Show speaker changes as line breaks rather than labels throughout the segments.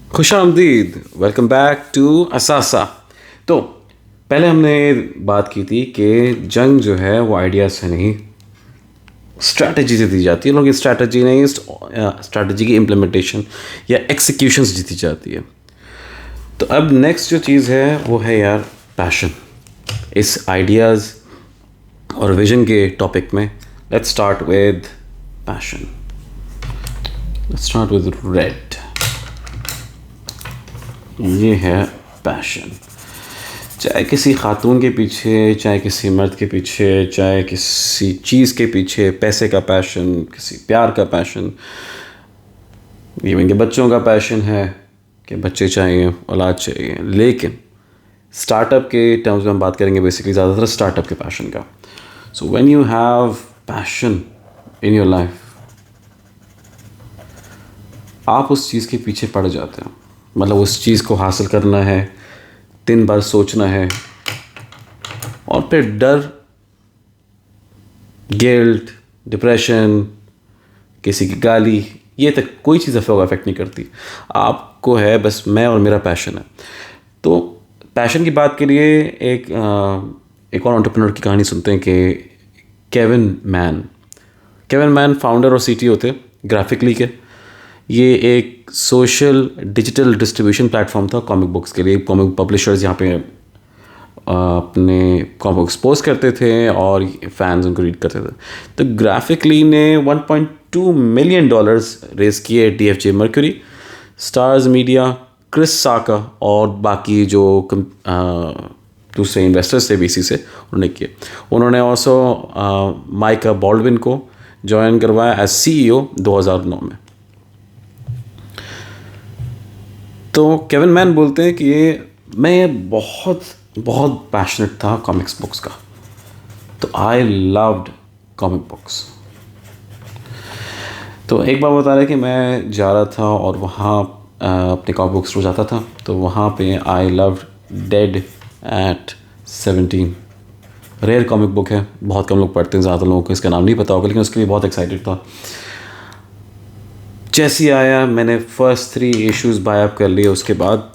खुशामदीद, welcome back to असासा। तो पहले हमने बात की थी कि जंग जो है वो आइडिया से नहीं, स्ट्रैटेजी से दी जाती है। लोगों की स्ट्रैटेजी नहीं, स्ट्रैटेजी की इम्प्लीमेंटेशन या एक्सिक्यूशंस जीती जाती है। तो अब नेक्स्ट जो चीज़ है वो है यार पैशन। इस आइडियाज़ और विजन के टॉपिक में let's start with passion. Let's start with red. ये है पैशन। चाहे किसी खातून के पीछे, चाहे किसी मर्द के पीछे, चाहे किसी चीज़ के पीछे, पैसे का पैशन, किसी प्यार का पैशन, इवन के बच्चों का पैशन है कि बच्चे चाहिए, औलाद चाहिए। लेकिन स्टार्टअप के टर्म्स में हम बात करेंगे बेसिकली ज़्यादातर स्टार्टअप के पैशन का। So when you have passion in your life, आप उस चीज़ के पीछे पड़ जाते हो। मतलब उस चीज़ को हासिल करना है, दिन भर सोचना है, और फिर डर, गिल्ट, डिप्रेशन, किसी की गाली, ये तक कोई चीज़ अफेक्ट नहीं करती। आपको है बस मैं और मेरा पैशन है। तो पैशन की बात के लिए एक और एंटरप्रेन्योर की कहानी सुनते हैं कि केविन मैन फाउंडर और सीटीओ थे ग्राफिकली के। ये एक सोशल डिजिटल डिस्ट्रीब्यूशन प्लेटफॉर्म था कॉमिक बुक्स के लिए। कॉमिक पब्लिशर्स यहाँ पे अपने कॉमिक बुक्स पोस्ट करते थे और फैंस उनको रीड करते थे। तो ग्राफिकली ने $1.2 मिलियन रेज किए DFJ mercury, stars media, Chris Sacca और बाकी जो दूसरे इन्वेस्टर्स थे VC से, उन्होंने किए। उन्होंने ऑल्सो माइका बॉल्डविन को ज्वाइन करवाया एज CEO 2009 में। तो केविन मैन बोलते हैं कि मैं बहुत बहुत पैशनेट था कॉमिक्स बुक्स का। तो आई लव्ड कॉमिक बुक्स। तो एक बार बता रहे कि मैं जा रहा था और वहाँ अपने कॉमिक बुक स्टोर जाता था। तो वहाँ पे I loved dead at 17। Rare comic book है, बहुत कम लोग पढ़ते हैं, ज़्यादा लोगों को इसका नाम नहीं पता होगा, लेकिन उसके लिए बहुत एक्साइटेड था। जैसे ही आया मैंने फर्स्ट 3 इश्यूज़ बाय अप कर लिए। उसके बाद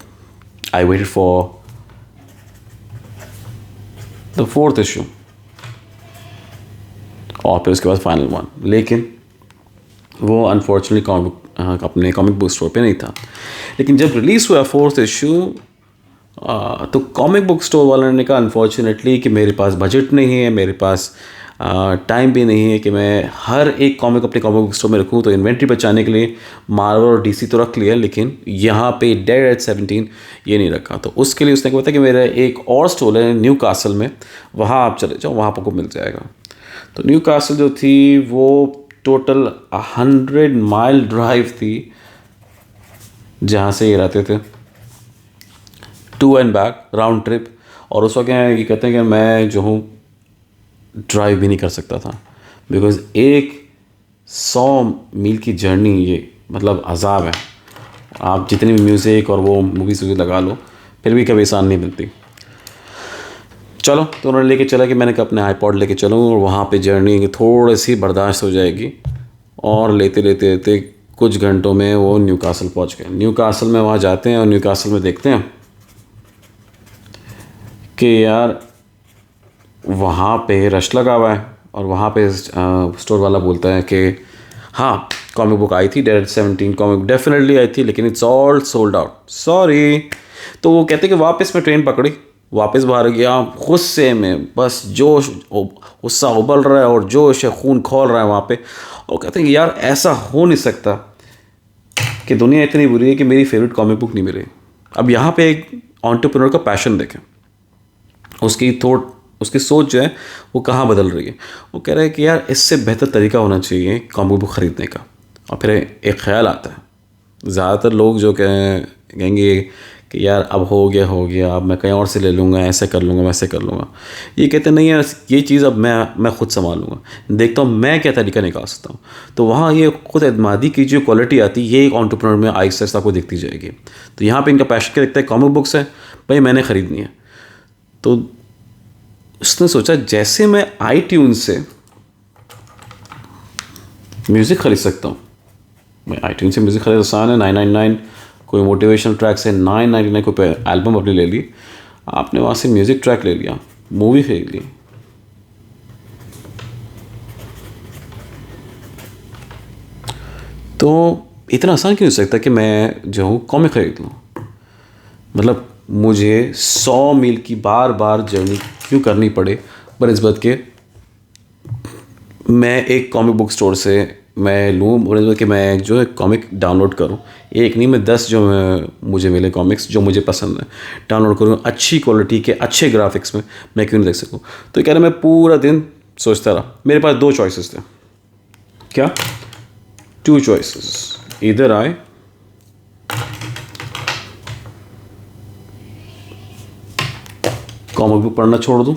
I waited for the 4th issue और फिर उसके बाद फाइनल 1। लेकिन वो अनफॉर्चुनेटली अपने कॉमिक बुक स्टोर पे नहीं था। लेकिन जब रिलीज़ हुआ 4th इशू तो कॉमिक बुक स्टोर वालों ने कहा अनफॉर्चुनेटली कि मेरे पास बजट नहीं है, मेरे पास टाइम भी नहीं है कि मैं हर एक कॉमिक अपने कॉमिक बुक स्टोर में रखूँ। तो इन्वेंट्री बचाने के लिए मार्वल और DC तो रख लिया, लेकिन यहाँ पे डेड एट 17 ये नहीं रखा। तो उसके लिए उसने कहा था कि मेरा एक और स्टोर है न्यू कासल में, वहाँ आप चले जाओ, वहाँ आपको मिल जाएगा। तो न्यू कासल जो थी वो टोटल 100 माइल ड्राइव थी जहाँ से ये रहते थे, to and back round trip. और उस वक्त ये कहते हैं कि मैं जो हूँ ड्राइव भी नहीं कर सकता था, बिकॉज़ 100 मील की जर्नी, ये मतलब अजाब है। आप जितनी भी म्यूज़िक और वो मूवीज़ लगा लो, फिर भी कभी आसान नहीं मिलती। चलो, तो उन्होंने लेके चला कि मैंने कहा अपने आईपॉड लेके चलूँ और वहाँ पे जर्नी थोड़ी सी बर्दाश्त हो जाएगी। और लेते लेते लेते कुछ घंटों में वो न्यू कासल पहुँच गए। न्यू कासल में वहाँ जाते हैं और न्यू कासल में देखते हैं कि यार वहाँ पे रश लगा हुआ है। और वहाँ पे स्टोर वाला बोलता है कि हाँ, कॉमिक बुक आई थी, डेड 17 कॉमिक डेफिनेटली आई थी, लेकिन it's all sold out, sorry. तो वो कहते कि वापस मैं ट्रेन पकड़ी, वापस बाहर गया गुस्से में, बस जोश, गुस्सा उबल रहा है और जोश है, खून खौल रहा है वहाँ पे। और कहते हैं कि यार ऐसा हो नहीं सकता कि दुनिया इतनी बुरी है कि मेरी फेवरेट कॉमिक बुक नहीं मिली। अब यहाँ पे एक एंटरप्रेन्योर का पैशन देखें, उसकी सोच जो है वो कहाँ बदल रही है। वो कह रहा है कि यार इससे बेहतर तरीका होना चाहिए कॉमिक बुक ख़रीदने का। और फिर एक ख़्याल आता है, ज़्यादातर लोग जो कहेंगे कि यार अब हो गया, अब मैं कहीं और से ले लूँगा, ऐसे कर लूँगा, वैसे कर लूँगा। ये कहते नहीं यार, ये चीज़ अब मैं खुद संभाल लूँगा, देखता हूँ मैं क्या तरीका निकाल सकता हूँ। तो वहाँ ये खुद एतमादी की जो क्वालिटी आती है, ये एक एंटरप्रेन्योर में आहिस्ता आहिस्ता आपको दिखती जाएगी। तो यहाँ पर इनका पैशन क्या दिखता है, कॉमिक बुक्स है भाई, मैंने ख़रीदनी है। तो उसने सोचा जैसे मैं iTunes से म्यूज़िक ख़रीद सकता हूँ, मैं iTunes से म्यूज़िक ख़रीद आसान है, 999 कोई मोटिवेशनल ट्रैक से 999 कोई एल्बम अपनी ले ली, आपने वहाँ से म्यूज़िक ट्रैक ले लिया, मूवी खरीद ली। तो इतना आसान क्यों हो सकता है कि मैं जो हूँ कॉमिक खरीद लूँ? मतलब मुझे 100 मील की बार बार जर्नी क्यों करनी पड़े बनिस्बत के मैं एक कॉमिक बुक स्टोर से मैं लूँ, बनिस्बत कि मैं जो है कॉमिक डाउनलोड करूँ। एक नहीं, मैं 10 जो मुझे मिले कॉमिक्स जो मुझे पसंद है डाउनलोड करूँ, अच्छी क्वालिटी के अच्छे ग्राफिक्स में, मैं क्यों नहीं देख सकूँ? तो कह रहा मैं पूरा दिन सोचता रहा। मेरे पास 2 चॉइसेस थे। क्या? 2 चॉइसेस। इधर आए कॉमिक बुक पढ़ना छोड़ दूँ,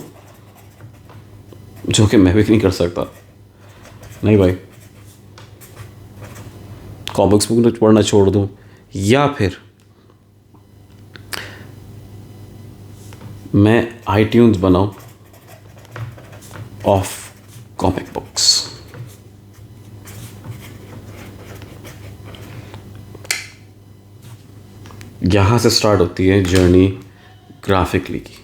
जो कि मैं भी नहीं कर सकता। नहीं भाई, कॉमिक्स बुक पढ़ना छोड़ दूँ, या फिर मैं iTunes बनाऊँ ऑफ कॉमिक बुक्स। यहाँ से स्टार्ट होती है जर्नी ग्राफिकली की।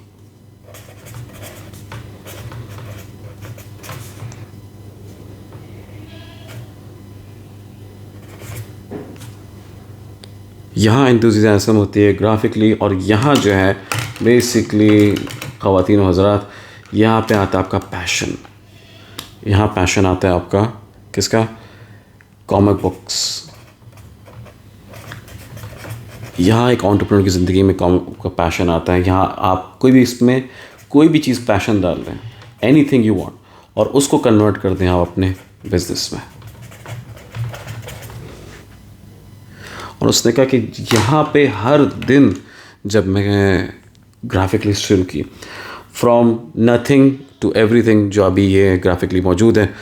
यहाँ एंथुसियाज्म होती है ग्राफिकली, और यहाँ जो है बेसिकली ख़वातीन और हज़रात, यहाँ पे आता है आपका पैशन। यहाँ पैशन आता है आपका किसका? Comic books. यहाँ एक एंटरप्रेन्योर की ज़िंदगी में कॉमिक का पैशन आता है। यहाँ आप कोई भी इसमें कोई भी चीज़ पैशन डाल दें, एनीथिंग यू वांट, और उसको कन्वर्ट कर दें आप अपने बिजनेस में। और उसने कहा कि यहाँ पे हर दिन जब मैं ग्राफिकली शुरू की, फ्रॉम नथिंग टू एवरीथिंग जो अभी ये ग्राफिकली मौजूद है,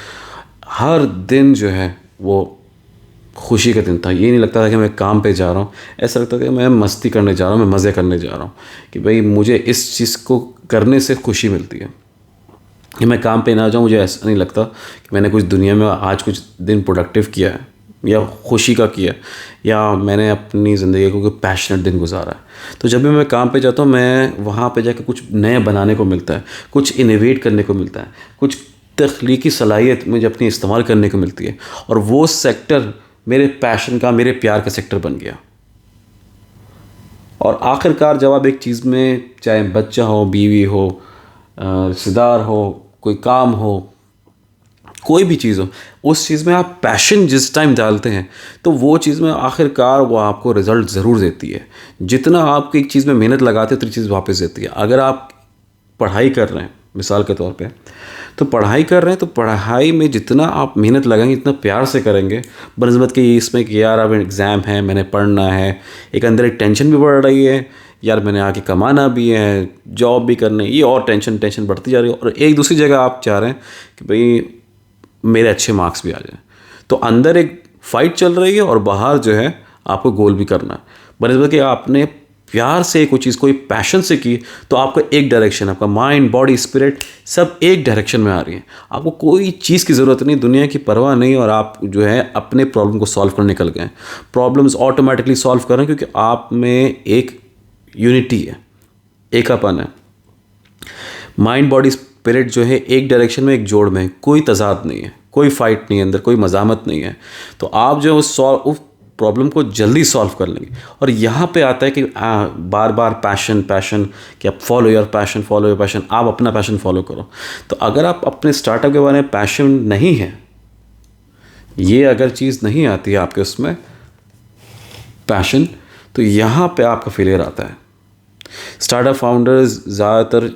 हर दिन जो है वो खुशी का दिन था। ये नहीं लगता था कि मैं काम पे जा रहा हूँ, ऐसा लगता था कि मैं मस्ती करने जा रहा हूँ, मैं मज़े करने जा रहा हूँ, कि भाई मुझे इस चीज़ को करने से खुशी मिलती है। कि मैं काम पे ना जाऊँ, मुझे ऐसा नहीं लगता कि मैंने कुछ दुनिया में आज कुछ दिन प्रोडक्टिव किया है या खुशी का किया, या मैंने अपनी ज़िंदगी को कोई पैशनेट दिन गुजारा है। तो जब भी मैं काम पे जाता हूँ, मैं वहाँ पे जाकर कुछ नया बनाने को मिलता है, कुछ इनोवेट करने को मिलता है, कुछ तख्लीकी सलाहियत मुझे अपनी इस्तेमाल करने को मिलती है, और वो सेक्टर मेरे पैशन का, मेरे प्यार का सेक्टर बन गया। और आखिरकार जब आप एक चीज़ में, चाहे बच्चा हो, बीवी हो, रिश्तेदार हो, कोई काम हो, कोई भी चीज़ हो, उस चीज़ में आप पैशन जिस टाइम डालते हैं तो वो चीज़ में आखिरकार वो आपको रिज़ल्ट ज़रूर देती है। जितना आप एक चीज़ में मेहनत लगाते हैं उतनी चीज़ वापस देती है। अगर आप पढ़ाई कर रहे हैं मिसाल के तौर पे, तो पढ़ाई कर रहे हैं तो पढ़ाई में जितना आप मेहनत लगाएंगे, इतना प्यार से करेंगे, बनस्बत के इसमें कि यार अब एग्ज़ाम है, मैंने पढ़ना है, एक अंदर एक टेंशन भी बढ़ रही है, यार मैंने आके कमाना भी है, जॉब भी करनी है, ये और टेंशन बढ़ती जा रही है, और एक दूसरी जगह आप चाह रहे हैं कि भाई मेरे अच्छे मार्क्स भी आ जाए। तो अंदर एक फ़ाइट चल रही है और बाहर जो है आपको गोल भी करना है। बनस्बत कि आपने प्यार से कोई चीज़, कोई पैशन से की, तो आपका एक डायरेक्शन, आपका माइंड, बॉडी, स्पिरिट सब एक डायरेक्शन में आ रही है। आपको कोई चीज़ की ज़रूरत नहीं, दुनिया की परवाह नहीं, और आप जो है अपने प्रॉब्लम को सॉल्व करने निकल गए। प्रॉब्लम्स ऑटोमेटिकली सॉल्व कर रहे हैं क्योंकि आप में एक यूनिटी है, एकापन है। माइंड, बॉडी, स्पिरिट जो है एक डायरेक्शन में, एक जोड़ में, कोई तजाद नहीं है, कोई फाइट नहीं है अंदर, कोई मजामत नहीं है। तो आप जो उस प्रॉब्लम को जल्दी सॉल्व कर लेंगे। और यहाँ पे आता है कि बार बार पैशन कि आप फॉलो योर पैशन, आप अपना पैशन फॉलो करो। तो अगर आप अपने स्टार्टअप के बारे में पैशन नहीं है, ये अगर चीज़ नहीं आती है आपके उसमें पैशन, तो यहाँ पे आपका फेलियर आता है। स्टार्टअप फाउंडर्स ज़्यादातर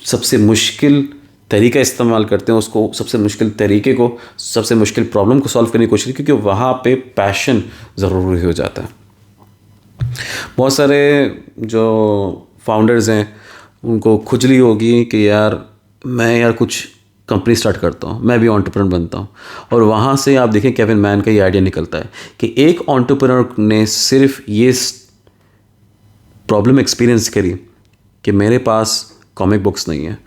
सबसे मुश्किल तरीका इस्तेमाल करते हैं, उसको सबसे मुश्किल तरीके को, सबसे मुश्किल प्रॉब्लम को सॉल्व करने की कोशिश, क्योंकि वहाँ पे पैशन ज़रूरी हो जाता है। बहुत सारे जो फाउंडर्स हैं उनको खुजली होगी कि यार मैं कुछ कंपनी स्टार्ट करता हूँ, मैं भी एंटरप्रेन्योर बनता हूँ। और वहाँ से आप देखें केविन मैन का ये आइडिया निकलता है कि एक एंटरप्रेन्योर ने सिर्फ ये प्रॉब्लम एक्सपीरियंस करी कि मेरे पास कॉमिक बुक्स नहीं है,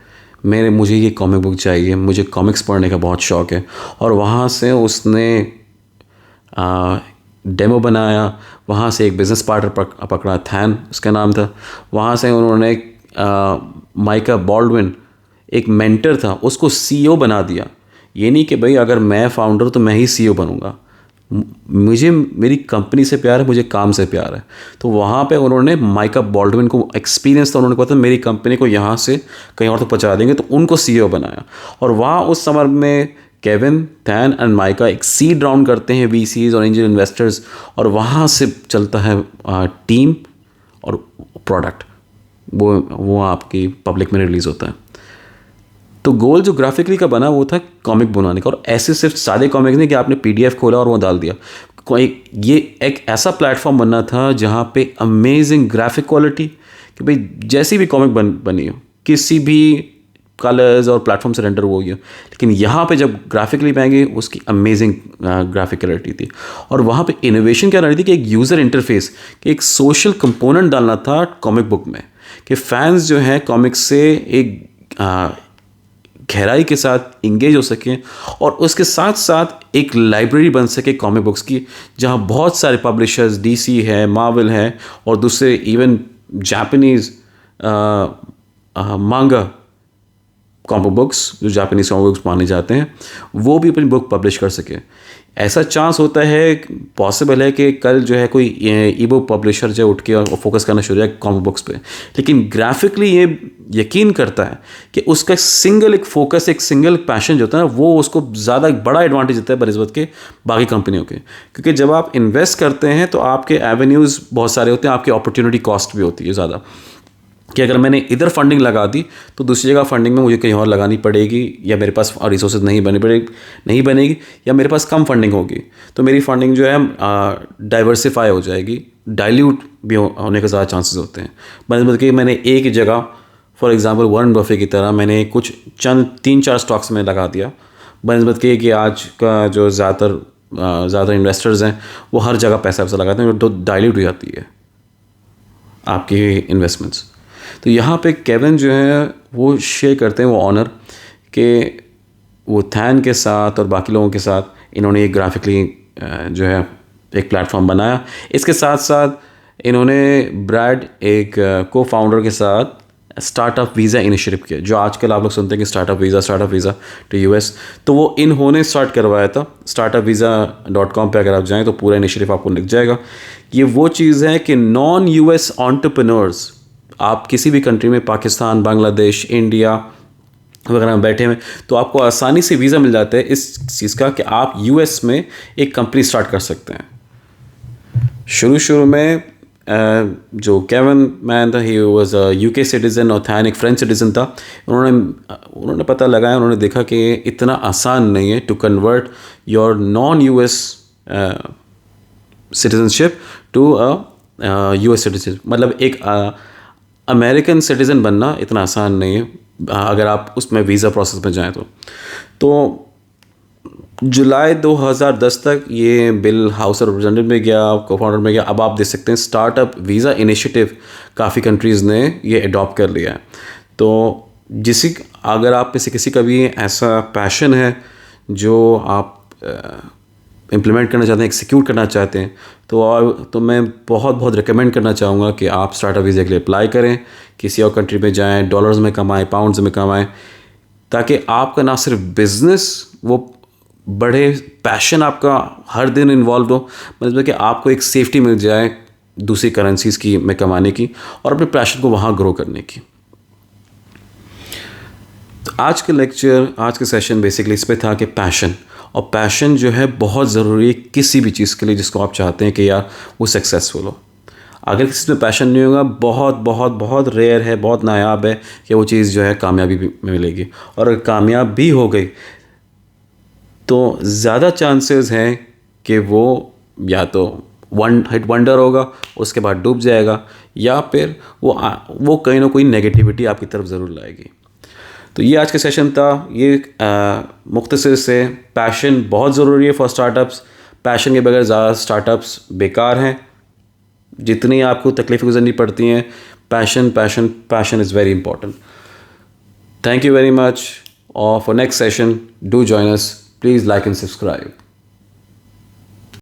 मुझे ये कॉमिक बुक चाहिए, मुझे कॉमिक्स पढ़ने का बहुत शौक़ है। और वहाँ से उसने डेमो बनाया, वहाँ से एक बिज़नेस पार्टनर पकड़ा, थैन उसका नाम था। वहाँ से उन्होंने माइका बॉल्डविन एक मेंटर था उसको सीईओ बना दिया। ये नहीं कि भाई अगर मैं फाउंडर तो मैं ही सीईओ बनूंगा, मुझे मेरी कंपनी से प्यार है, मुझे काम से प्यार है। तो वहाँ पे उन्होंने माइका बॉल्डविन को एक्सपीरियंस था, उन्होंने कहा था मेरी कंपनी को यहाँ से कहीं और तो पहुँचा देंगे, तो उनको सीईओ बनाया। और वहाँ उस समय में केविन, थैन एंड माइका एक सीड राउंड करते हैं वीसीज और एंजल इन्वेस्टर्स, और वहाँ से चलता है टीम और प्रोडक्ट, वो आपकी पब्लिक में रिलीज़ होता है। तो गोल जो ग्राफिकली का बना वो था कॉमिक बनाने का, और ऐसे सिर्फ सादे कॉमिक नहीं कि आपने पीडीएफ खोला और वो डाल दिया। ये एक ऐसा प्लेटफॉर्म बनना था जहाँ पे अमेजिंग ग्राफिक क्वालिटी, कि भाई जैसी भी कॉमिक बनी हो, किसी भी कलर्स और प्लेटफॉर्म से रेंडर हुई हो, लेकिन यहाँ पे जब ग्राफिकली पाएंगे उसकी अमेजिंग ग्राफिक क्वालिटी थी। और वहाँ पे इनोवेशन क्या रही थी कि एक यूज़र इंटरफेस, कि एक सोशल कंपोनेंट डालना था कॉमिक बुक में, कि फैंस जो हैं कॉमिक्स से एक गहराई के साथ इंगेज हो सकें, और उसके साथ साथ एक लाइब्रेरी बन सके कॉमिक बुक्स की, जहां बहुत सारे पब्लिशर्स, डीसी है, मार्वल है, और दूसरे इवन जापानीज़ मांगा कॉमिक बुक्स, जो जापानीज़ कॉमिक बुक्स माने जाते हैं, वो भी अपनी बुक पब्लिश कर सके। ऐसा चांस होता है, पॉसिबल है कि कल जो है कोई ई बुक पब्लिशर जो उठ के और फोकस करना शुरू है कॉमिक बुक्स पे, लेकिन ग्राफिकली ये यकीन करता है कि उसका सिंगल एक फोकस, एक सिंगल पैशन जो होता है ना, वो उसको ज़्यादा बड़ा एडवांटेज देता है बनिस्बत के बाकी कंपनियों के। क्योंकि जब आप इन्वेस्ट करते हैं तो आपके एवेन्यूज़ बहुत सारे होते हैं, आपकी अपॉर्चुनिटी कॉस्ट भी होती है ज़्यादा, कि अगर मैंने इधर फंडिंग लगा दी तो दूसरी जगह फंडिंग में मुझे कहीं और लगानी पड़ेगी, या मेरे पास रिसोर्सेज नहीं बनेगी, या मेरे पास कम फंडिंग होगी, तो मेरी फंडिंग जो है डाइवर्सिफाई हो जाएगी, डाइल्यूट भी होने के ज़्यादा चांसेस होते हैं। मतलब कि मैंने एक ही जगह, फॉर एग्जांपल वॉरेन बफे की तरह, मैंने कुछ चंद 3-4 स्टॉक्स में लगा दिया, बनस्बत के कि आज का जो ज़्यादातर इन्वेस्टर्स हैं वो हर जगह पैसा लगाते हैं, तो डाइल्यूट हो जाती है आपकी इन्वेस्टमेंट्स। तो यहाँ पे केविन जो है वो शेयर करते हैं वो ऑनर के, वो थैन के साथ और बाकी लोगों के साथ इन्होंने एक ग्राफिकली जो है एक प्लेटफॉर्म बनाया। इसके साथ साथ इन्होंने ब्रैड एक को फाउंडर के साथ स्टार्टअप वीज़ा इनिशिएटिव किया, जो आजकल आप लोग सुनते हैं कि स्टार्टअप वीज़ा टू यूएस, तो वो इन्होंने स्टार्ट करवाया था। startupvisa.com पे अगर आप जाएँ तो पूरा इनिशिएटिव आपको दिख जाएगा। ये वो चीज़ है कि नॉन यूएस एंटरप्रेन्योर्स, आप किसी भी कंट्री में, पाकिस्तान, बांग्लादेश, इंडिया वगैरह में बैठे हुए, तो आपको आसानी से वीज़ा मिल जाता है इस चीज़ का कि आप यूएस में एक कंपनी स्टार्ट कर सकते हैं। शुरू में जो केविन मैन था, he was a UK citizen, और थैन एक फ्रेंच सिटीज़न था। उन्होंने पता लगाया, उन्होंने देखा कि इतना आसान नहीं है to convert your non US citizenship to a US citizen. मतलब एक अमेरिकन सिटीज़न बनना इतना आसान नहीं है अगर आप उसमें वीज़ा प्रोसेस में जाएं तो जुलाई 2010 तक ये बिल हाउस ऑफ रिप्रेजेंटेटिव में गया, को फाउंडर में गया। अब आप देख सकते हैं स्टार्टअप वीज़ा इनिशिएटिव काफ़ी कंट्रीज़ ने ये अडॉप्ट कर लिया है। तो अगर आप में से किसी का भी ऐसा पैशन है जो आप इम्प्लीमेंट करना चाहते हैं, एक्सिक्यूट करना चाहते हैं, तो मैं बहुत रिकमेंड करना चाहूँगा कि आप स्टार्टअप वीज़ा के लिए अप्लाई करें, किसी और कंट्री में जाएं, डॉलर्स में कमाएं, पाउंड्स में कमाएं, ताकि आपका ना सिर्फ बिजनेस वो बढ़े, पैशन आपका हर दिन इन्वॉल्व हो, मतलब कि आपको एक सेफ्टी मिल जाए दूसरी करेंसीज़ की में कमाने की, और अपने पैशन को वहाँ ग्रो करने की। तो आज के लेक्चर, आज के सेशन बेसिकली इस पे था कि पैशन जो है बहुत ज़रूरी है किसी भी चीज़ के लिए जिसको आप चाहते हैं कि यार वो सक्सेसफुल हो। अगर किसी में पैशन नहीं होगा, बहुत रेयर है, बहुत नायाब है कि वो चीज़ जो है कामयाबी भी मिलेगी। और अगर कामयाब भी हो गई तो ज़्यादा चांसेस हैं कि वो या तो वन हिट वंडर होगा, उसके बाद डूब जाएगा, या फिर वो कहीं ना कोई नेगेटिविटी आपकी तरफ ज़रूर लाएगी। तो ये आज का सेशन था। ये मुख्तसर से पैशन बहुत ज़रूरी है फॉर स्टार्टअप्स। पैशन के बगैर ज़्यादा स्टार्टअप्स बेकार हैं। जितनी आपको तकलीफ़ें गुजरनी पड़ती हैं, passion is very important. Thank you very much, और for next session do join us, please like and subscribe.